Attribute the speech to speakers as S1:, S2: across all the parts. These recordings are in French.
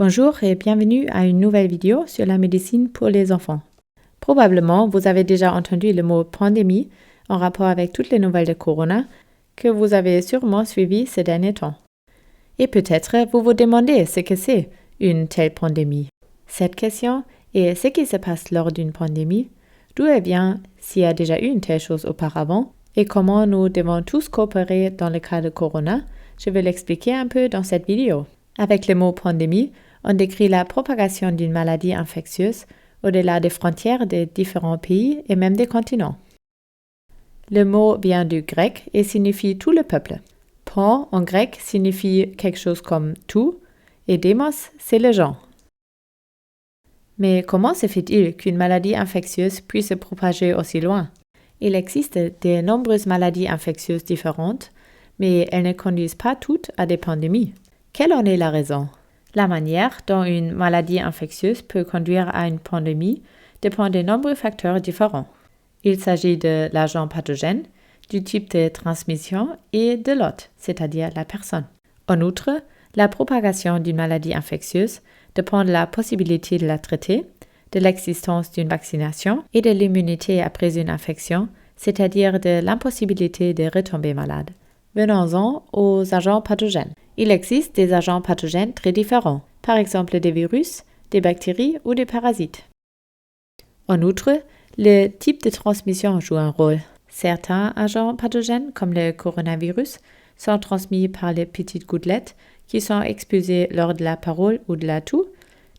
S1: Bonjour et bienvenue à une nouvelle vidéo sur la médecine pour les enfants. Probablement, vous avez déjà entendu le mot pandémie en rapport avec toutes les nouvelles de Corona que vous avez sûrement suivies ces derniers temps. Et peut-être vous vous demandez ce que c'est une telle pandémie. Cette question est ce qui se passe lors d'une pandémie, d'où elle vient, s'il y a déjà eu une telle chose auparavant, et comment nous devons tous coopérer dans le cas de Corona. Je vais l'expliquer un peu dans cette vidéo. Avec le mot pandémie, on décrit la propagation d'une maladie infectieuse au-delà des frontières des différents pays et même des continents. Le mot vient du grec et signifie tout le peuple. Pan en grec signifie quelque chose comme tout et démos, c'est le genre. Mais comment se fait-il qu'une maladie infectieuse puisse se propager aussi loin? Il existe de nombreuses maladies infectieuses différentes, mais elles ne conduisent pas toutes à des pandémies. Quelle en est la raison? La manière dont une maladie infectieuse peut conduire à une pandémie dépend de nombreux facteurs différents. Il s'agit de l'agent pathogène, du type de transmission et de l'hôte, c'est-à-dire la personne. En outre, la propagation d'une maladie infectieuse dépend de la possibilité de la traiter, de l'existence d'une vaccination et de l'immunité après une infection, c'est-à-dire de l'impossibilité de retomber malade. Venons-en aux agents pathogènes. Il existe des agents pathogènes très différents, par exemple des virus, des bactéries ou des parasites. En outre, le type de transmission joue un rôle. Certains agents pathogènes, comme le coronavirus, sont transmis par les petites gouttelettes qui sont expulsées lors de la parole ou de la toux,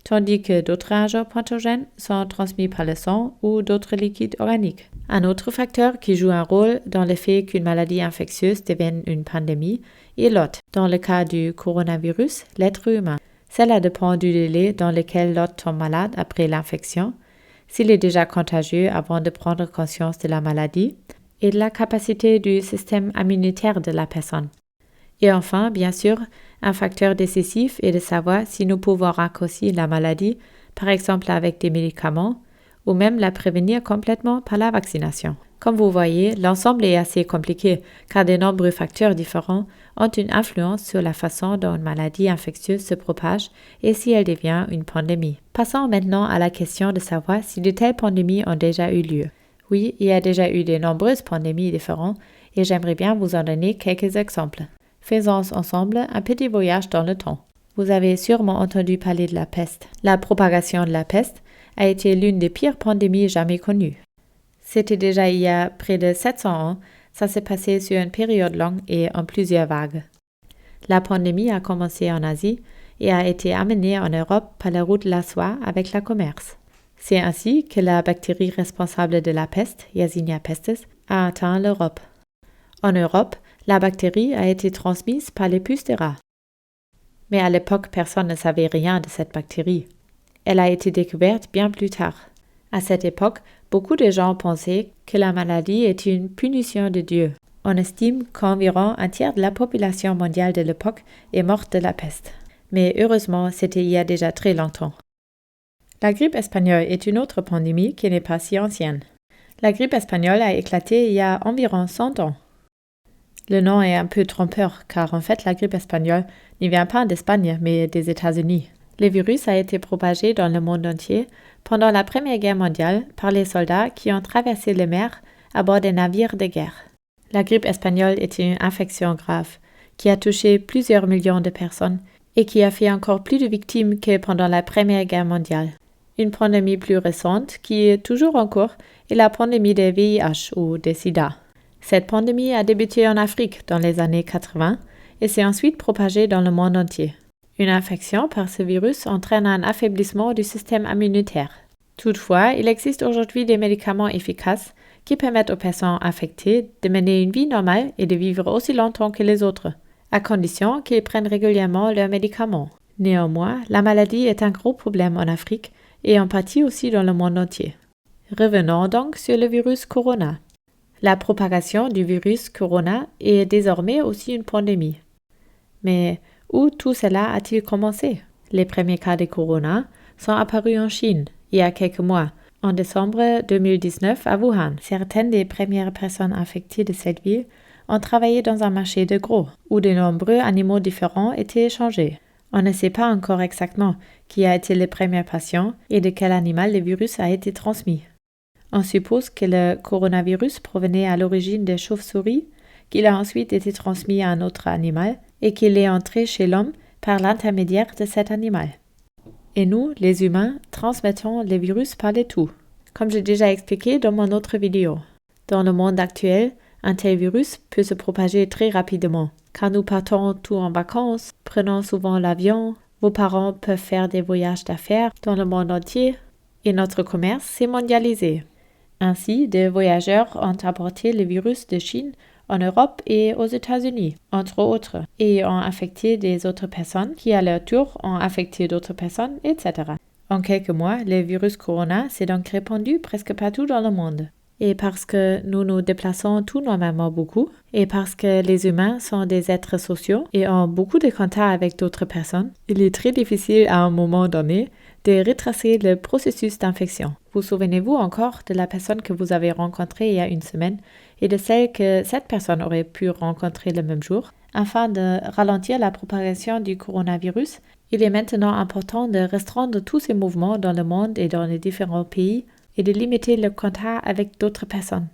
S1: tandis que d'autres agents pathogènes sont transmis par le sang ou d'autres liquides organiques. Un autre facteur qui joue un rôle dans le fait qu'une maladie infectieuse devienne une pandémie est l'hôte. Dans le cas du coronavirus, l'être humain. Cela dépend du délai dans lequel l'hôte tombe malade après l'infection, s'il est déjà contagieux avant de prendre conscience de la maladie, et de la capacité du système immunitaire de la personne. Et enfin, bien sûr, un facteur décisif est de savoir si nous pouvons raccourcir la maladie, par exemple avec des médicaments, ou même la prévenir complètement par la vaccination. Comme vous voyez, l'ensemble est assez compliqué car de nombreux facteurs différents ont une influence sur la façon dont une maladie infectieuse se propage et si elle devient une pandémie. Passons maintenant à la question de savoir si de telles pandémies ont déjà eu lieu. Oui, il y a déjà eu de nombreuses pandémies différentes et j'aimerais bien vous en donner quelques exemples. Faisons ensemble un petit voyage dans le temps. Vous avez sûrement entendu parler de la peste. La propagation de la peste a été l'une des pires pandémies jamais connues. C'était déjà il y a près de 700 ans, ça s'est passé sur une période longue et en plusieurs vagues. La pandémie a commencé en Asie et a été amenée en Europe par la route de la soie avec le commerce. C'est ainsi que la bactérie responsable de la peste, Yersinia pestis, a atteint l'Europe. En Europe, la bactérie a été transmise par les puces de rat. Mais à l'époque, personne ne savait rien de cette bactérie. Elle a été découverte bien plus tard. À cette époque, beaucoup de gens pensaient que la maladie était une punition de Dieu. On estime qu'environ un tiers de la population mondiale de l'époque est morte de la peste. Mais heureusement, c'était il y a déjà très longtemps. La grippe espagnole est une autre pandémie qui n'est pas si ancienne. La grippe espagnole a éclaté il y a environ 100 ans. Le nom est un peu trompeur car en fait la grippe espagnole ne vient pas d'Espagne mais des États-Unis. Le virus a été propagé dans le monde entier pendant la Première Guerre mondiale par les soldats qui ont traversé les mers à bord des navires de guerre. La grippe espagnole était une infection grave qui a touché plusieurs millions de personnes et qui a fait encore plus de victimes que pendant la Première Guerre mondiale. Une pandémie plus récente qui est toujours en cours est la pandémie de VIH ou de SIDA. Cette pandémie a débuté en Afrique dans les années 80 et s'est ensuite propagée dans le monde entier. Une infection par ce virus entraîne un affaiblissement du système immunitaire. Toutefois, il existe aujourd'hui des médicaments efficaces qui permettent aux personnes infectées de mener une vie normale et de vivre aussi longtemps que les autres, à condition qu'ils prennent régulièrement leurs médicaments. Néanmoins, la maladie est un gros problème en Afrique et en partie aussi dans le monde entier. Revenons donc sur le virus Corona. La propagation du virus Corona est désormais aussi une pandémie. Mais où tout cela a-t-il commencé? Les premiers cas de Corona sont apparus en Chine il y a quelques mois, en décembre 2019 à Wuhan. Certaines des premières personnes infectées de cette ville ont travaillé dans un marché de gros, où de nombreux animaux différents étaient échangés. On ne sait pas encore exactement qui a été le premier patient et de quel animal le virus a été transmis. On suppose que le coronavirus provenait à l'origine des chauves-souris, qu'il a ensuite été transmis à un autre animal et qu'il est entré chez l'homme par l'intermédiaire de cet animal. Et nous, les humains, transmettons les virus par les toux, comme j'ai déjà expliqué dans mon autre vidéo. Dans le monde actuel, un tel virus peut se propager très rapidement. Quand nous partons tous en vacances, prenons souvent l'avion, vos parents peuvent faire des voyages d'affaires dans le monde entier et notre commerce s'est mondialisé. Ainsi, des voyageurs ont apporté le virus de Chine en Europe et aux États-Unis, entre autres, et ont affecté des autres personnes qui, à leur tour, ont affecté d'autres personnes, etc. En quelques mois, le virus corona s'est donc répandu presque partout dans le monde. Et parce que nous nous déplaçons tout normalement beaucoup, et parce que les humains sont des êtres sociaux et ont beaucoup de contacts avec d'autres personnes, il est très difficile à un moment donné de retracer le processus d'infection. Vous souvenez-vous encore de la personne que vous avez rencontrée il y a une semaine et de celle que cette personne aurait pu rencontrer le même jour? Afin de ralentir la propagation du coronavirus, il est maintenant important de restreindre tous ces mouvements dans le monde et dans les différents pays et de limiter le contact avec d'autres personnes.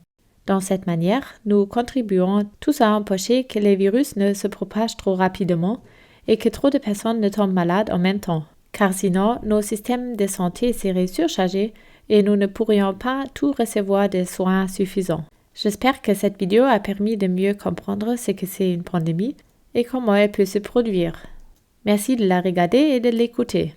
S1: Dans cette manière, nous contribuons tous à empêcher que les virus ne se propagent trop rapidement et que trop de personnes ne tombent malades en même temps, car sinon nos systèmes de santé seraient surchargés et nous ne pourrions pas tout recevoir des soins suffisants. J'espère que cette vidéo a permis de mieux comprendre ce que c'est une pandémie et comment elle peut se produire. Merci de la regarder et de l'écouter.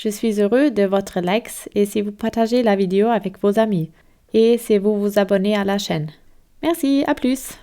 S1: Je suis heureux de votre likes et si vous partagez la vidéo avec vos amis et si vous vous abonnez à la chaîne. Merci, à plus!